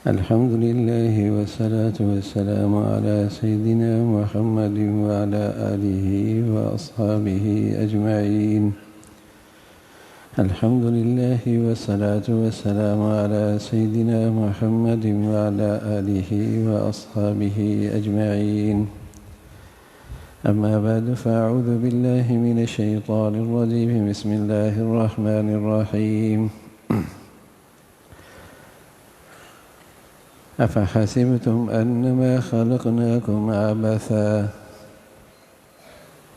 الحمد لله والصلاة والسلام على سيدنا محمد وعلى آله وأصحابه أجمعين. الحمد لله والصلاة والسلام على سيدنا محمد وعلى آله وأصحابه أجمعين. أما بعد فأعوذ بالله من الشيطان الرجيم. بسم الله الرحمن الرحيم. أفحسبتم أنما خلقناكم عبثا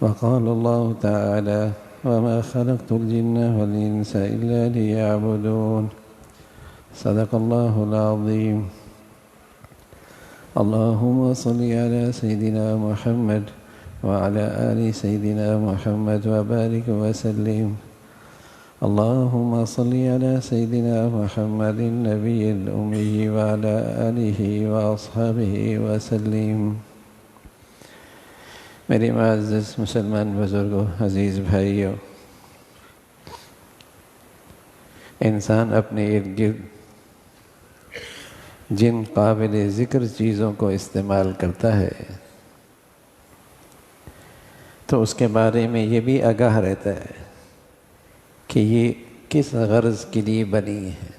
وقال الله تعالى وما خلقت الجن والإنس إلا ليعبدون. صدق الله العظيم. اللهم صل على سيدنا محمد وعلى آل سيدنا محمد وبارك وسلم. اللهم صل على سيدنا محمد النبي الأمي وعلى آله وأصحابه وسلم. میری معزز مسلمان بزرگوں، عزیز بھائیوں، انسان اپنے ارد گرد جن قابل ذکر چیزوں کو استعمال کرتا ہے تو اس کے بارے میں یہ بھی آگاہ رہتا ہے کہ یہ کس غرض کے لیے بنی ہے،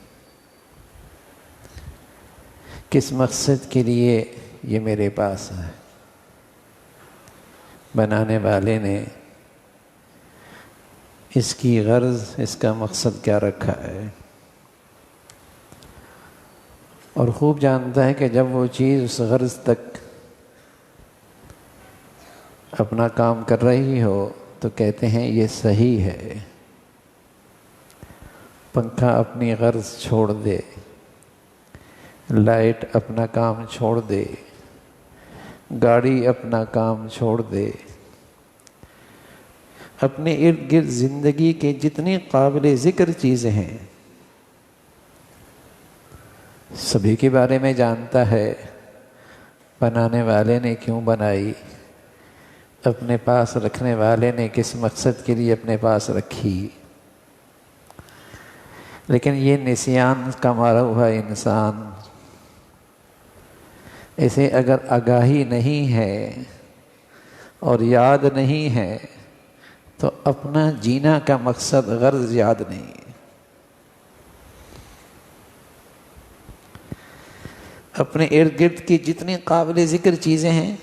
کس مقصد کے لیے یہ میرے پاس ہے، بنانے والے نے اس کی غرض، اس کا مقصد کیا رکھا ہے، اور خوب جانتا ہے کہ جب وہ چیز اس غرض تک اپنا کام کر رہی ہو تو کہتے ہیں یہ صحیح ہے۔ پنکھا اپنی غرض چھوڑ دے، لائٹ اپنا کام چھوڑ دے، گاڑی اپنا کام چھوڑ دے، اپنے ارد گرد زندگی کے جتنی قابل ذکر چیزیں ہیں سبھی کے بارے میں جانتا ہے، بنانے والے نے کیوں بنائی، اپنے پاس رکھنے والے نے کس مقصد کے لیے اپنے پاس رکھی۔ لیکن یہ نسیان کا مارا ہوا انسان، اسے اگر آگاہی نہیں ہے اور یاد نہیں ہے تو اپنا جینا کا مقصد، غرض یاد نہیں ہے۔ اپنے ارد گرد کی جتنی قابل ذکر چیزیں ہیں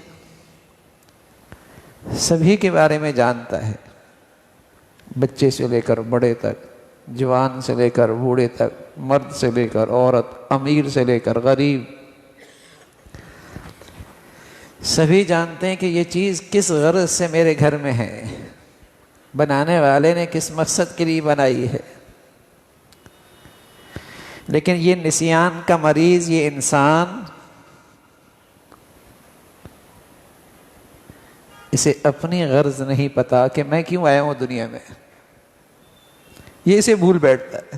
سبھی کے بارے میں جانتا ہے، بچے سے لے کر بڑے تک، جوان سے لے کر بوڑھے تک، مرد سے لے کر عورت، امیر سے لے کر غریب، سبھی جانتے ہیں کہ یہ چیز کس غرض سے میرے گھر میں ہے، بنانے والے نے کس مقصد کے لیے بنائی ہے۔ لیکن یہ نسیان کا مریض، یہ انسان، اسے اپنی غرض نہیں پتا کہ میں کیوں آیا ہوں دنیا میں، یہ اسے بھول بیٹھتا ہے۔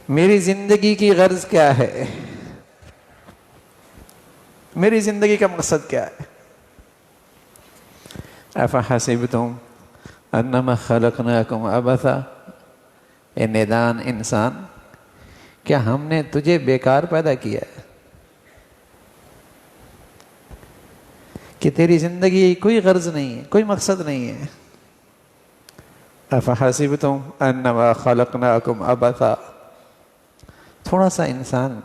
میری زندگی کی غرض کیا ہے، میری زندگی کا مقصد کیا ہے؟ افحسبتم انما خلقناکم عبثا، اے نادان انسان، کیا ہم نے تجھے بیکار پیدا کیا ہے کہ تیری زندگی کوئی غرض نہیں ہے، کوئی مقصد نہیں ہے؟ افحسبتم انما خلقناکم عبثا، تھوڑا سا انسان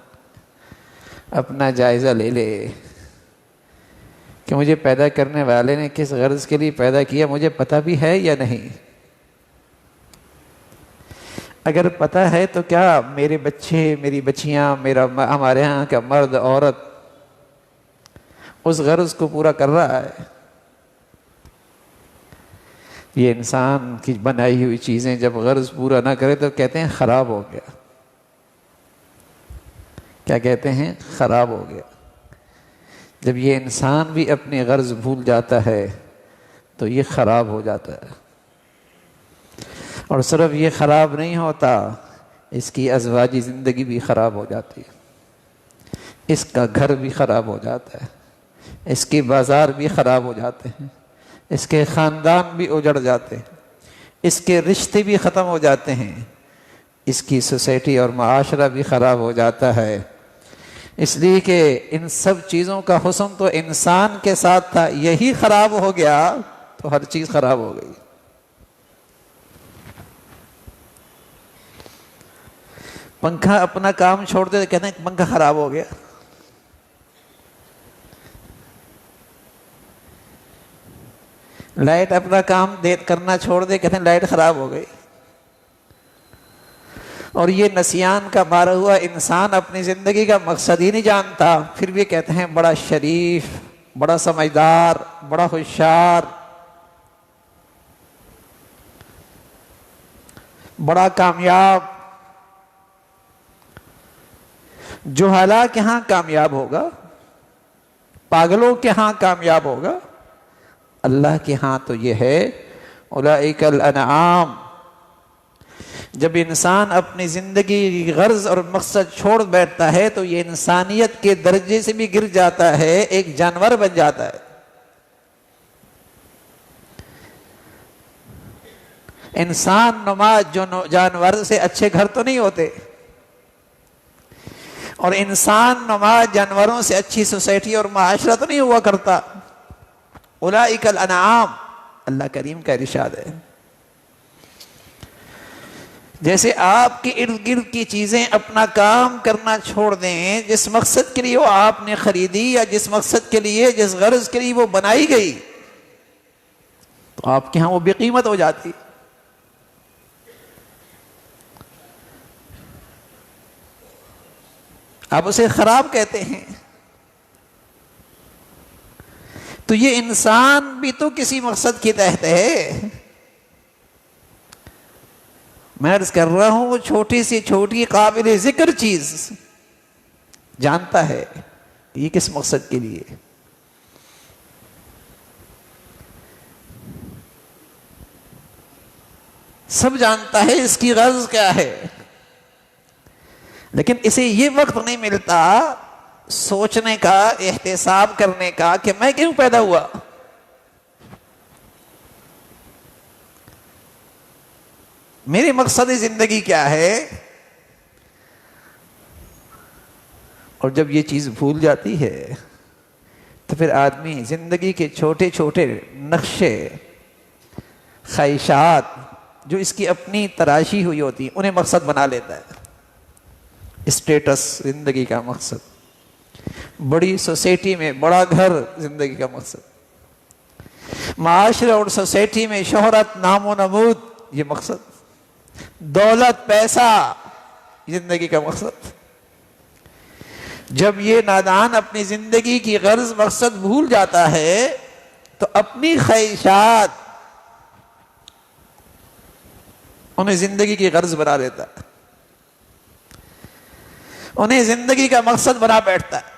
اپنا جائزہ لے لے کہ مجھے پیدا کرنے والے نے کس غرض کے لیے پیدا کیا، مجھے پتہ بھی ہے یا نہیں؟ اگر پتہ ہے تو کیا میرے بچے، میری بچیاں، ہمارے ہاں کا مرد عورت اس غرض کو پورا کر رہا ہے؟ یہ انسان کی بنائی ہوئی چیزیں جب غرض پورا نہ کرے تو کہتے ہیں خراب ہو گیا۔ کیا کہتے ہیں؟ خراب ہو گیا۔ جب یہ انسان بھی اپنی غرض بھول جاتا ہے تو یہ خراب ہو جاتا ہے. اور صرف یہ خراب نہیں ہوتا، اس کی ازواجی زندگی بھی خراب ہو جاتی ہے، اس کا گھر بھی خراب ہو جاتا ہے، اس کے بازار بھی خراب ہو جاتے ہیں، اس کے خاندان بھی اجڑ جاتے ہیں، اس کے رشتے بھی ختم ہو جاتے ہیں، اس کی سوسائٹی اور معاشرہ بھی خراب ہو جاتا ہے. اس لیے کہ ان سب چیزوں کا حسن تو انسان کے ساتھ تھا، یہی خراب ہو گیا تو ہر چیز خراب ہو گئی. پنکھا اپنا کام چھوڑ دے تو کہتے ہیں پنکھا خراب ہو گیا. لائٹ اپنا کام کرنا چھوڑ دے کہتے ہیں لائٹ خراب ہو گئی. اور یہ نسیان کا مارا ہوا انسان اپنی زندگی کا مقصد ہی نہیں جانتا، پھر بھی کہتے ہیں بڑا شریف، بڑا سمجھدار، بڑا ہوشیار، بڑا کامیاب. جہالا کے ہاں کامیاب ہوگا، پاگلوں کے ہاں کامیاب ہوگا، اللہ کے ہاں تو یہ ہے اولئک الانعام. جب انسان اپنی زندگی کی غرض اور مقصد چھوڑ بیٹھتا ہے تو یہ انسانیت کے درجے سے بھی گر جاتا ہے، ایک جانور بن جاتا ہے. انسان نما جانور سے اچھے گھر تو نہیں ہوتے، اور انسان نما جانوروں سے اچھی سوسائٹی اور معاشرہ تو نہیں ہوا کرتا. اولئک الانعام، اللہ کریم کا ارشاد ہے. جیسے آپ کے ارد گرد کی چیزیں اپنا کام کرنا چھوڑ دیں، جس مقصد کے لیے وہ آپ نے خریدی یا جس مقصد کے لیے، جس غرض کے لیے وہ بنائی گئی، تو آپ کے ہاں وہ بے قیمت ہو جاتی. آپ اسے خراب کہتے ہیں. تو یہ انسان بھی تو کسی مقصد کے تحت ہے. میں عرض کر رہا ہوں وہ چھوٹی سی چھوٹی قابل ذکر چیز جانتا ہے یہ کس مقصد کے لیے. سب جانتا ہے اس کی غرض کیا ہے، لیکن اسے یہ وقت نہیں ملتا سوچنے کا، احتساب کرنے کا کہ میں کیوں پیدا ہوا. میری مقصد زندگی کیا ہے. اور جب یہ چیز بھول جاتی ہے تو پھر آدمی زندگی کے چھوٹے چھوٹے نقشے، خواہشات جو اس کی اپنی تراشی ہوئی ہوتی ہیں انہیں مقصد بنا لیتا ہے. اسٹیٹس زندگی کا مقصد، بڑی سوسائٹی میں بڑا گھر زندگی کا مقصد، معاشرے اور سوسائٹی میں شہرت، نام و نمود یہ مقصد، دولت، پیسہ زندگی کا مقصد. جب یہ نادان اپنی زندگی کی غرض مقصد بھول جاتا ہے تو اپنی خواہشات انہیں زندگی کی غرض بنا دیتا ہے، انہیں زندگی کا مقصد بنا بیٹھتا ہے.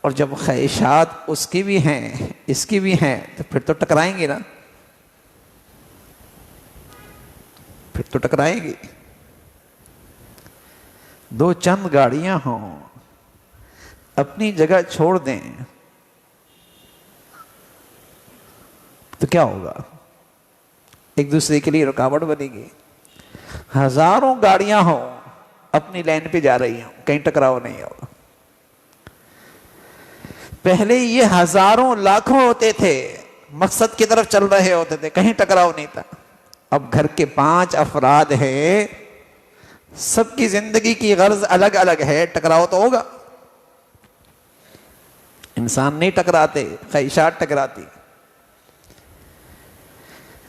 اور جب خواہشات اس کی بھی ہیں اس کی بھی ہیں تو پھر تو ٹکرائیں گی نا، پھر تو ٹکرائیں گی. دو چند گاڑیاں ہوں، اپنی جگہ چھوڑ دیں تو کیا ہوگا؟ ایک دوسرے کے لیے رکاوٹ بنے گی. ہزاروں گاڑیاں ہوں، اپنی لائن پہ جا رہی ہوں، کہیں ٹکراؤ نہیں ہوگا. پہلے یہ ہزاروں لاکھوں ہوتے تھے، مقصد کی طرف چل رہے ہوتے تھے، کہیں ٹکراؤ نہیں تھا. اب گھر کے 5 افراد ہیں، سب کی زندگی کی غرض الگ الگ ہے، ٹکراؤ تو ہوگا. انسان نہیں ٹکراتے، خواہشات ٹکراتی.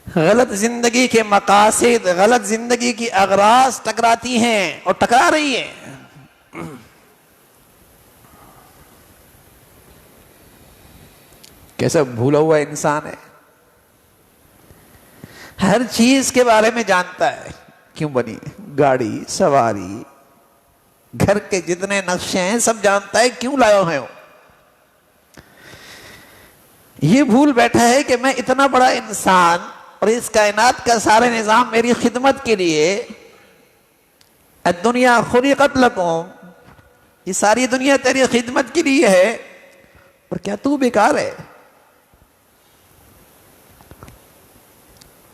غلط زندگی کے مقاصد، غلط زندگی کی اغراض ٹکراتی ہیں اور ٹکرا رہی ہیں. کیسا بھولا ہوا انسان ہے، ہر چیز کے بارے میں جانتا ہے کیوں بنی، گاڑی، سواری، گھر کے جتنے نقشے ہیں سب جانتا ہے کیوں لائے ہیں. یہ بھول بیٹھا ہے کہ میں اتنا بڑا انسان اور اس کائنات کا سارا نظام میری خدمت کے لیے، الدنیا خلقت لکم، یہ ساری دنیا تیری خدمت کے لیے ہے، اور کیا تو بیکار ہے؟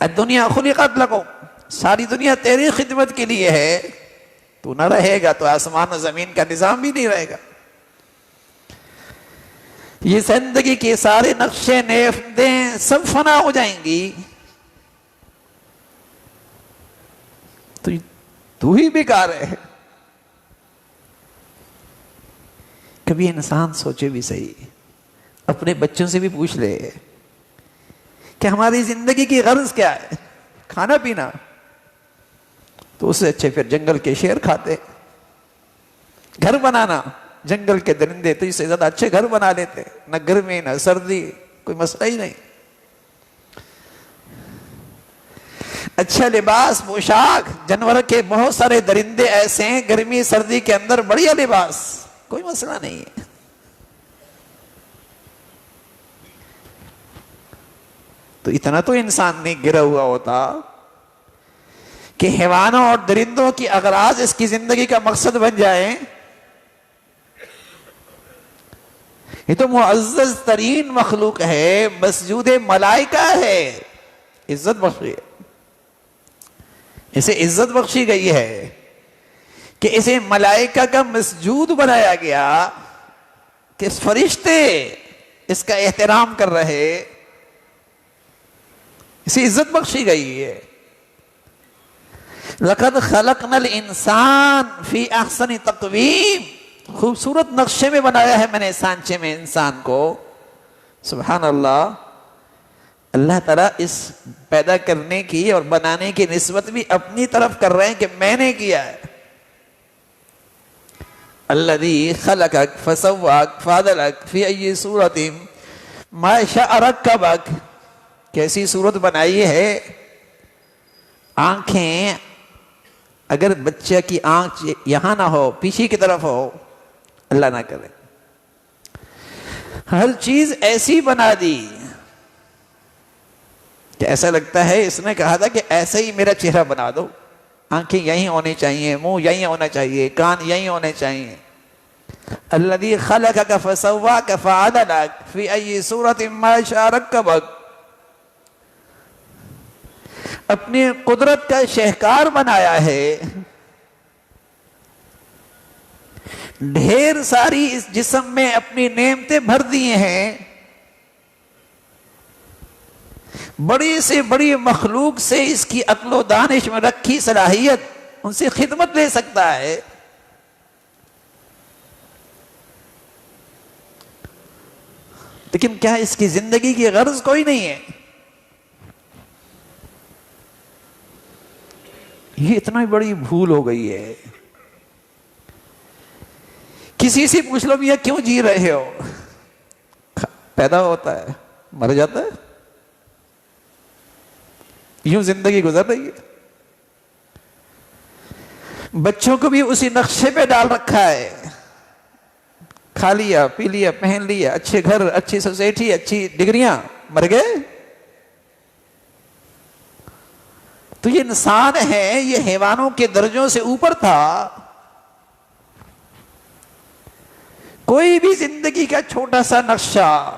الدنیا خلقت لکم، ساری دنیا تیری خدمت کے لیے ہے، تو نہ رہے گا تو آسمان و زمین کا نظام بھی نہیں رہے گا۔ یہ زندگی کے سارے نقشے نیفتیں سب فنا ہو جائیں گی، تو ہی بیکار ہے۔ کبھی انسان سوچے بھی صحیح، اپنے بچوں سے بھی پوچھ لے کہ ہماری زندگی کی غرض کیا ہے؟ کھانا پینا؟ تو اس سے اچھے پھر جنگل کے شیر کھاتے۔ گھر بنانا؟ جنگل کے درندے تو اس سے زیادہ اچھے گھر بنا لیتے، نہ گرمی نہ سردی، کوئی مسئلہ ہی نہیں۔ اچھا لباس، پوشاک، جانور کے بہت سارے درندے ایسے ہیں گرمی سردی کے اندر بڑھیا لباس، کوئی مسئلہ نہیں ہے۔ تو اتنا تو انسان نہیں گرا ہوا ہوتا کہ حیوانوں اور درندوں کی اغراض اس کی زندگی کا مقصد بن جائیں۔ یہ تو معزز ترین مخلوق ہے، مسجود ملائکہ ہے، عزت بخشی ہے، اسے عزت بخشی گئی ہے کہ اسے ملائکہ کا مسجود بنایا گیا، کہ فرشتے اس کا احترام کر رہے، اسے عزت بخشی گئی ہے۔ لَقَدْ خَلَقْنَا الْإِنسَانَ فِي أَحْسَنِ تَقْوِيمٍ، خوبصورت نقشے میں بنایا ہے میں نے سانچے میں انسان کو۔ سبحان اللہ، اللہ تعالیٰ اس پیدا کرنے کی اور بنانے کی نسبت بھی اپنی طرف کر رہے ہیں کہ میں نے کیا ہے۔ الذی خلقک فسواک فعدلک فی ای صورت ما شاء رکبک، کیسی صورت بنائی ہے۔ آنکھیں، اگر بچہ کی آنکھ یہاں نہ ہو، پیچھے کی طرف ہو، اللہ نہ کرے، ہر چیز ایسی بنا دی کہ ایسا لگتا ہے اس نے کہا تھا کہ ایسے ہی میرا چہرہ بنا دو، آنکھیں یہیں ہونی چاہیے، منہ یہیں ہونا چاہیے، کان یہیں ہونے چاہیے۔ الذی خلقک فسواک فعدلک فی ای صورت ما شاء رکبک، اپنی قدرت کا شہکار بنایا ہے، ڈھیر ساری اس جسم میں اپنی نعمتیں بھر دیے ہیں، بڑی سے بڑی مخلوق سے اس کی عقل و دانش میں رکھی صلاحیت ان سے خدمت لے سکتا ہے۔ لیکن کیا اس کی زندگی کی غرض کوئی نہیں ہے؟ یہ اتنا بڑی بھول ہو گئی ہے۔ کسی سے پوچھ لو میاں کیوں جی رہے ہو؟ پیدا ہوتا ہے، مر جاتا ہے، یوں زندگی گزر رہی ہے۔ بچوں کو بھی اسی نقشے پہ ڈال رکھا ہے، کھا لیا، پی لیا، پہن لیا، اچھے گھر، اچھی سوسائٹی، اچھی ڈگریاں، مر گئے۔ تو یہ انسان ہے، یہ حیوانوں کے درجوں سے اوپر تھا۔ کوئی بھی زندگی کا چھوٹا سا نقشہ،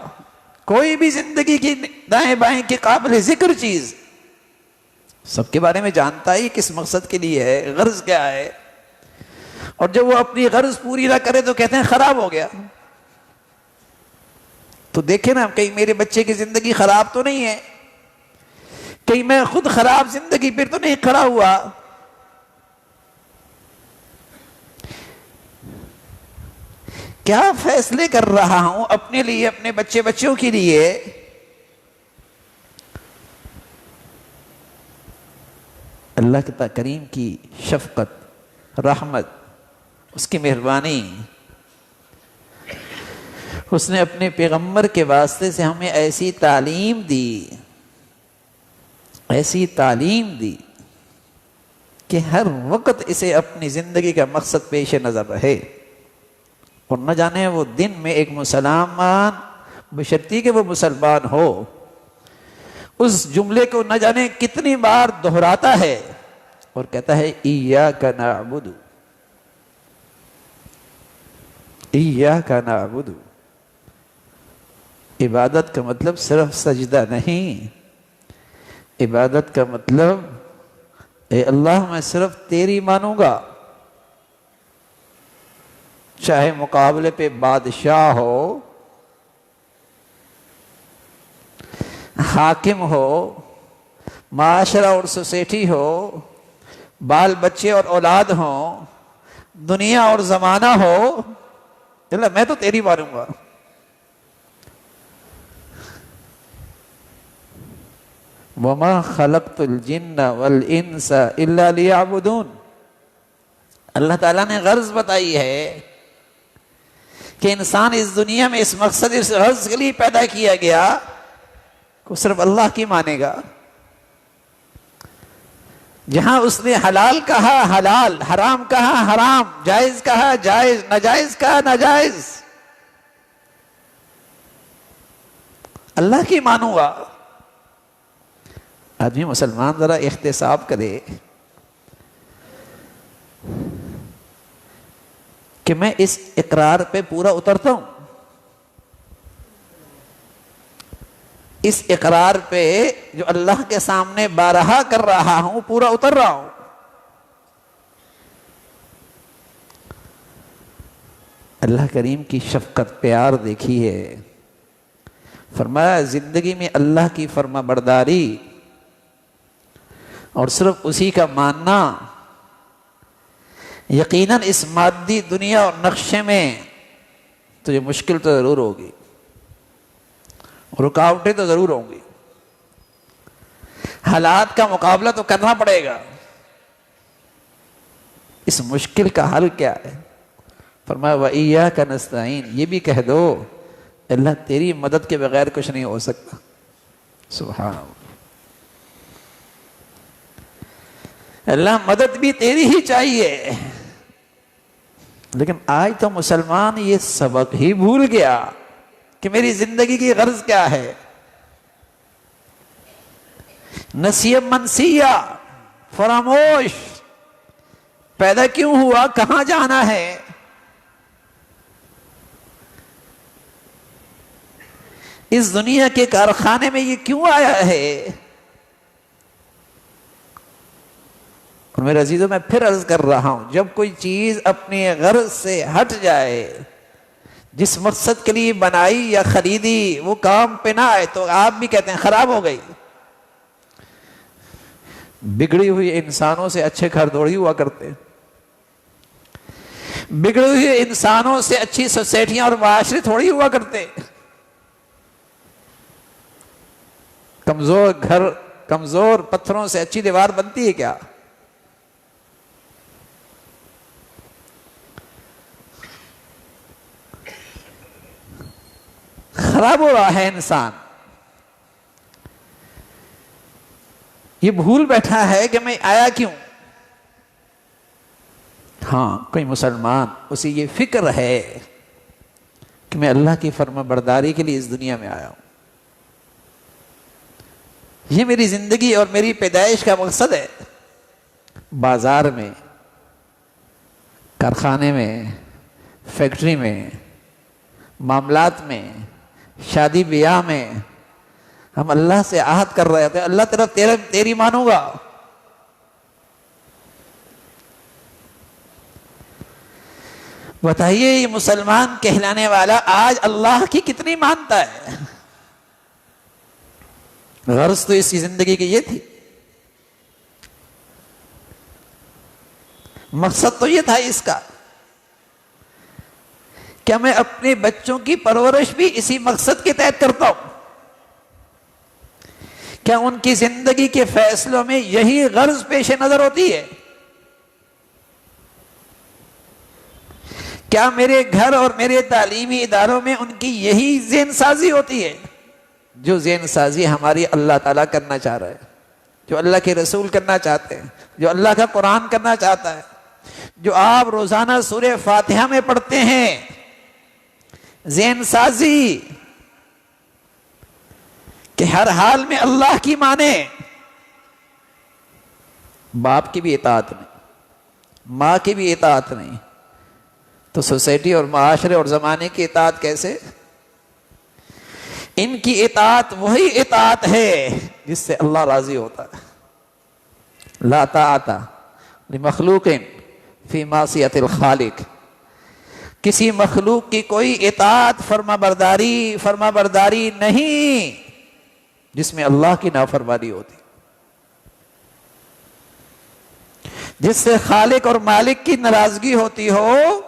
کوئی بھی زندگی کی دائیں بائیں کے قابل ذکر چیز سب کے بارے میں جانتا ہے کس مقصد کے لیے ہے، غرض کیا ہے، اور جب وہ اپنی غرض پوری نہ کرے تو کہتے ہیں خراب ہو گیا۔ تو دیکھیں نا، کہیں میرے بچے کی زندگی خراب تو نہیں ہے، کہیں میں خود خراب زندگی پہ تو نہیں کھڑا ہوا۔ کیا فیصلے کر رہا ہوں اپنے لیے، اپنے بچوں کے لیے؟ اللہ کے کریم کی شفقت، رحمت، اس کی مہربانی، اس نے اپنے پیغمبر کے واسطے سے ہمیں ایسی تعلیم دی، ایسی تعلیم دی کہ ہر وقت اسے اپنی زندگی کا مقصد پیش نظر رہے، اور نہ جانے وہ دن میں ایک مسلمان بشرطی کہ وہ مسلمان ہو. اس جملے کو نہ جانے کتنی بار دہراتا ہے اور کہتا ہے ایاک نعبد، ایاک نعبد. عبادت کا مطلب صرف سجدہ نہیں، عبادت کا مطلب اے اللہ میں صرف تیری مانوں گا، چاہے مقابلے پہ بادشاہ ہو، حاکم ہو، معاشرہ اور سوسائٹی ہو، بال بچے اور اولاد ہوں، دنیا اور زمانہ ہو، اللہ میں تو تیری مانوں گا. وَمَا خَلَقْتُ الْجِنَّ وَالْإِنسَ إِلَّا لِيَعْبُدُونَ. اللہ تعالیٰ نے غرض بتائی ہے کہ انسان اس دنیا میں اس مقصد، اس غرض کے لیے پیدا کیا گیا کہ صرف اللہ کی مانے گا. جہاں اس نے حلال کہا حلال، حرام کہا حرام، جائز کہا جائز، ناجائز کہا ناجائز، اللہ کی مانوں گا. آدمی مسلمان ذرا احتساب کرے کہ میں اس اقرار پہ پورا اترتا ہوں، اس اقرار پہ جو اللہ کے سامنے بارہا کر رہا ہوں پورا اتر رہا ہوں. اللہ کریم کی شفقت پیار دیکھیے. فرمایا زندگی میں اللہ کی فرما برداری اور صرف اسی کا ماننا یقیناً اس مادی دنیا اور نقشے میں تو یہ مشکل تو ضرور ہوگی، رکاوٹیں تو ضرور ہوں گی، حالات کا مقابلہ تو کرنا پڑے گا. اس مشکل کا حل کیا ہے؟ فرمایا وَإِيَّاكَ نَسْتَعِينُ. یہ بھی کہہ دو اللہ تیری مدد کے بغیر کچھ نہیں ہو سکتا. سبحان اللہ. اللہ مدد بھی تیری ہی چاہیے. لیکن آج تو مسلمان یہ سبق ہی بھول گیا کہ میری زندگی کی غرض کیا ہے. نسیہ منسیہ، فراموش. پیدا کیوں ہوا، کہاں جانا ہے، اس دنیا کے کارخانے میں یہ کیوں آیا ہے. اور میرے عزیزوں میں پھر عرض کر رہا ہوں، جب کوئی چیز اپنی غرض سے ہٹ جائے، جس مقصد کے لیے بنائی یا خریدی وہ کام پہ نہ آئے تو آپ بھی کہتے ہیں خراب ہو گئی. بگڑی ہوئی انسانوں سے اچھے گھر تھوڑی ہوا کرتے، بگڑے ہوئے انسانوں سے اچھی سوسائٹیاں اور معاشرے تھوڑی ہوا کرتے. کمزور گھر، کمزور پتھروں سے اچھی دیوار بنتی ہے کیا؟ خراب ہو رہا ہے انسان. یہ بھول بیٹھا ہے کہ میں آیا کیوں. ہاں کوئی مسلمان اسے یہ فکر ہے کہ میں اللہ کی فرما برداری کے لیے اس دنیا میں آیا ہوں، یہ میری زندگی اور میری پیدائش کا مقصد ہے. بازار میں، کارخانے میں، فیکٹری میں، معاملات میں، شادی بیاہ میں ہم اللہ سے عہد کر رہے تھے اللہ طرف تیری مانوں گا. بتائیے یہ مسلمان کہلانے والا آج اللہ کی کتنی مانتا ہے؟ غرض تو اس کی زندگی کی یہ تھی، مقصد تو یہ تھا اس کا. کیا میں اپنے بچوں کی پرورش بھی اسی مقصد کے تحت کرتا ہوں؟ کیا ان کی زندگی کے فیصلوں میں یہی غرض پیش نظر ہوتی ہے؟ کیا میرے گھر اور میرے تعلیمی اداروں میں ان کی یہی ذہن سازی ہوتی ہے؟ جو ذہن سازی ہماری اللہ تعالیٰ کرنا چاہ رہا ہے، جو اللہ کے رسول کرنا چاہتے ہیں، جو اللہ کا قرآن کرنا چاہتا ہے، جو آپ روزانہ سورہ فاتحہ میں پڑھتے ہیں، ذہن سازی ہر حال میں اللہ کی مانے، باپ کی بھی اطاعت نہیں، ماں کی بھی اطاعت نہیں، تو سوسائٹی اور معاشرے اور زمانے کی اطاعت کیسے؟ ان کی اطاعت وہی اطاعت ہے جس سے اللہ راضی ہوتا ہے۔ لا طاعت لمخلوق فی معصیت الخالق، کسی مخلوق کی کوئی اطاعت فرما برداری نہیں جس میں اللہ کی نافرمانی ہوتی، جس سے خالق اور مالک کی ناراضگی ہوتی ہو۔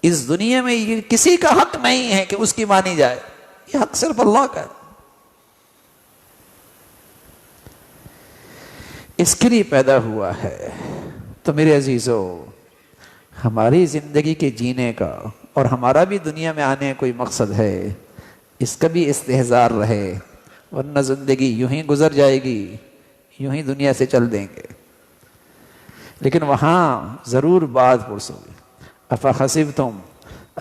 اس دنیا میں یہ کسی کا حق نہیں ہے کہ اس کی مانی جائے، یہ حق صرف اللہ کا ہے۔ اس کے لیے پیدا ہوا ہے۔ تو میرے عزیزو، ہماری زندگی کے جینے کا اور ہمارا بھی دنیا میں آنے کا کوئی مقصد ہے، اس کا بھی استحضار رہے، ورنہ زندگی یوں ہی گزر جائے گی، یوں ہی دنیا سے چل دیں گے۔ لیکن وہاں ضرور بات پرسو گی، افحسبتم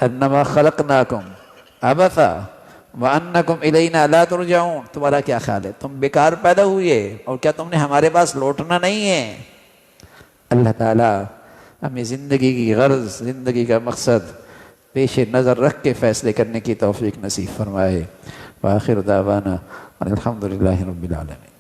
انما خلقناکم عبثا وانکم الینا لا ترجعون، تمہارا کیا خیال ہے؟ تم بیکار پیدا ہوئے اور کیا تم نے ہمارے پاس لوٹنا نہیں ہے؟ اللہ تعالیٰ ہمیں زندگی کی غرض، زندگی کا مقصد پیش نظر رکھ کے فیصلے کرنے کی توفیق نصیب فرمائے۔ وآخر دعوانا الحمدللہ رب العالمین۔